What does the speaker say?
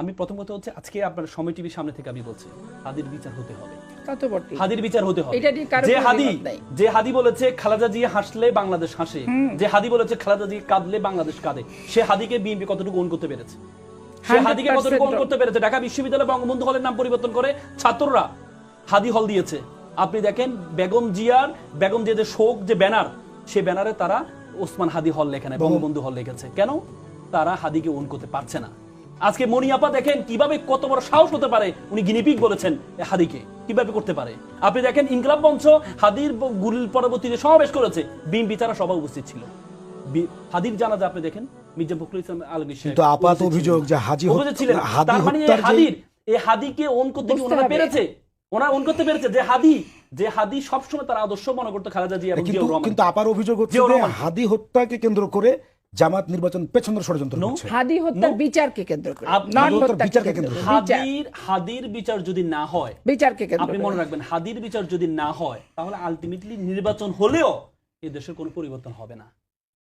আমি প্রথম কথা হচ্ছে আজকে আপনার সময় টিভির সামনে থেকে আমি বলছি হাদির বিচার হতে হবে। তা তো বটেই। হাদির বিচার হতে হবে। এটা নিয়ে কারো যে কোনো হাদি দ্বিমত নাই। যে হাদি বলেছে খালেদা জিয়া হাসলে বাংলাদেশ হাসে, যে হাদি বলেছে খালেদা জিয়া কাঁদলে বাংলাদেশ কাঁদে, সে হাদিকে বিএনপি কতটুকু ওন করতে পেরেছে? সে হাদিকে কতটুকু ওন করতে পেরেছে? ঢাকা বিশ্ববিদ্যালয় বঙ্গবন্ধু হলের নাম পরিবর্তন করে ছাত্ররা হাদি হল দিয়েছে। আপনি দেখেন বেগম জিয়াদের শোক যে ব্যানার, সে ব্যানারে তারা ওসমান হাদি হল লেখে না, বঙ্গবন্ধু হল লিখেছে। কেন? তারা হাদিকে ওন করতে পারছে না। আজকে মনিয়াপা দেখেন কিভাবে, কত বড় সাহস হতে পারে, উনি গিনিপিগ বলেছেন হাদিকে, কিভাবে করতে পারে। আপনি দেখেন ইনকলাব মঞ্চ হাদির গুলির পরবর্তীতে সমাবেশ করেছে, বিএনপি তারা সবাই উপস্থিত ছিল। হাদির জানাজা আপনি দেখেন মির্জা ফখরুল ইসলাম আলমগীর সাহেব, কিন্তু আপাত অভিযোগ যে হাজি ছিলেন। তার মানে এই হাদিকে ওন করতে কি ওনারা পেরেছে? ওনারা ওন করতে পেরেছে যে হাদি সবসময় তার আদর্শ মনে করতে খালেদা জিয়া এবং জিয়াউর রহমান। কিন্তু আপার অভিযোগ হচ্ছে যে হাদি হত্যাকে কেন্দ্র করে জামাত নির্বাচন পেছনের ষড়যন্ত্র করছে। হাদি হত্যার বিচারকে কেন্দ্র করে, হাদির বিচার যদি না হয়, বিচারকে কেন্দ্র আপনি মনে রাখবেন, হাদির বিচার যদি না হয় তাহলে আলটিমেটলি নির্বাচন হলেও এই দেশের কোনো পরিবর্তন হবে না।